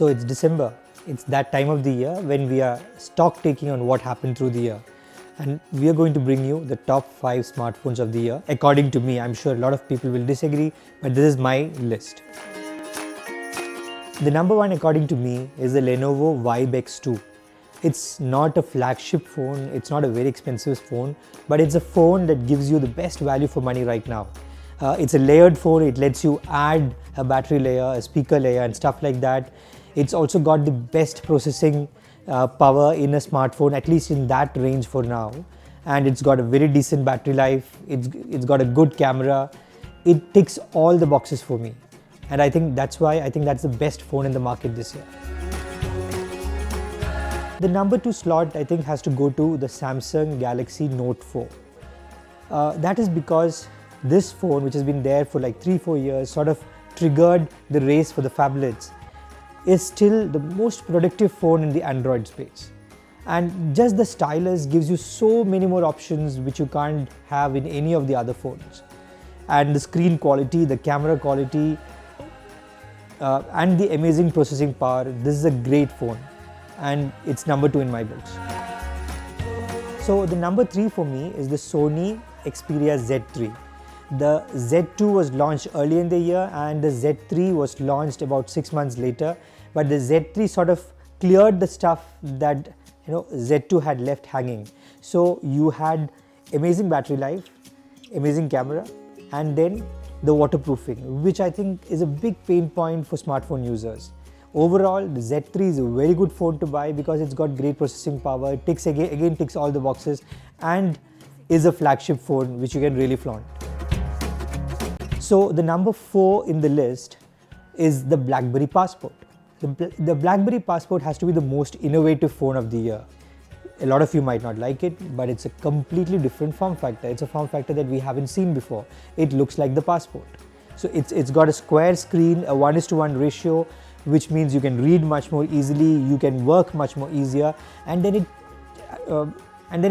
So it's December. It's that time of the year when we are stock taking on what happened through the year. And we are going to bring you the top 5 smartphones of the year. According to me, I'm sure a lot of people will disagree, but this is my list. The number 1 according to me is the Lenovo Vibe X2. It's not a flagship phone, it's not a very expensive phone, but it's a phone that gives you the best value for money right now. It's a layered phone, it lets you add a battery layer, a speaker layer and stuff like that. It's also got the best processing power in a smartphone, at least in that range for now. And it's got a very decent battery life, it's got a good camera. It ticks all the boxes for me. And I think that's why that's the best phone in the market this year. The number 2 slot I think has to go to the Samsung Galaxy Note 4. That is because this phone, which has been there for like 3-4 years, sort of triggered the race for the phablets, is still the most productive phone in the Android space. And just the stylus gives you so many more options which you can't have in any of the other phones. And the screen quality, the camera quality, and the amazing processing power, this is a great phone. And it's number 2 in my books. So the number 3 for me is the Sony Xperia Z3. The Z2 was launched early in the year and the Z3 was launched about 6 months later. But the Z3 sort of cleared the stuff that Z2 had left hanging. So you had amazing battery life, amazing camera, and then the waterproofing, which I think is a big pain point for smartphone users. Overall, the Z3 is a very good phone to buy because it's got great processing power, it ticks all the boxes, and is a flagship phone which you can really flaunt. So the number 4 in the list is the Blackberry Passport. The Blackberry Passport has to be the most innovative phone of the year. A lot of you might not like it, but it's a completely different form factor. It's a form factor that we haven't seen before. It looks like the Passport. So it's got a square screen, a 1:1 ratio, which means you can read much more easily, you can work much more easier, and then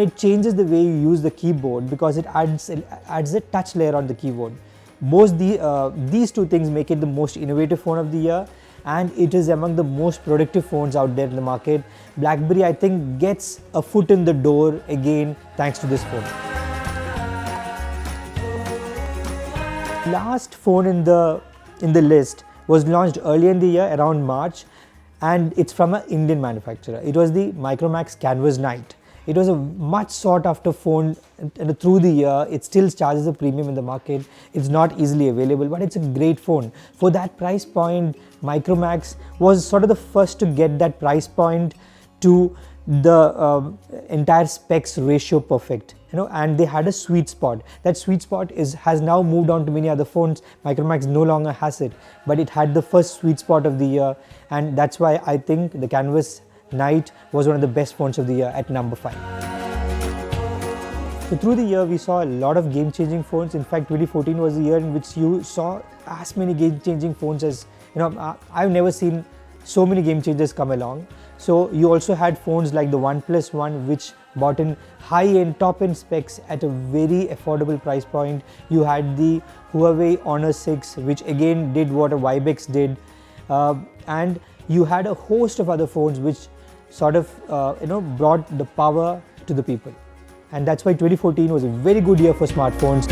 it changes the way you use the keyboard because it adds a touch layer on the keyboard. Both these two things make it the most innovative phone of the year, and it is among the most productive phones out there in the market. BlackBerry, I think, gets a foot in the door again thanks to this phone. Last phone in the list was launched early in the year, around March, and it's from an Indian manufacturer. It was the Micromax Canvas Night. It was a much sought after phone, and through the year it still charges a premium in the market. It's not easily available, but it's a great phone. For that price point, Micromax was sort of the first to get that price point to the entire specs ratio perfect, and they had a sweet spot. That sweet spot has now moved on to many other phones. Micromax no longer has it, but it had the first sweet spot of the year, and that's why I think the Canvas Night was one of the best phones of the year at number 5. So through the year we saw a lot of game-changing phones. In fact, 2014 was the year in which you saw as many game-changing phones as, I've never seen so many game changers come along. So you also had phones like the OnePlus One, which bought in high-end, top-end specs at a very affordable price point. You had the Huawei Honor 6, which again did what a Vibe X did, and you had a host of other phones which sort of brought the power to the people. And that's why 2014 was a very good year for smartphones.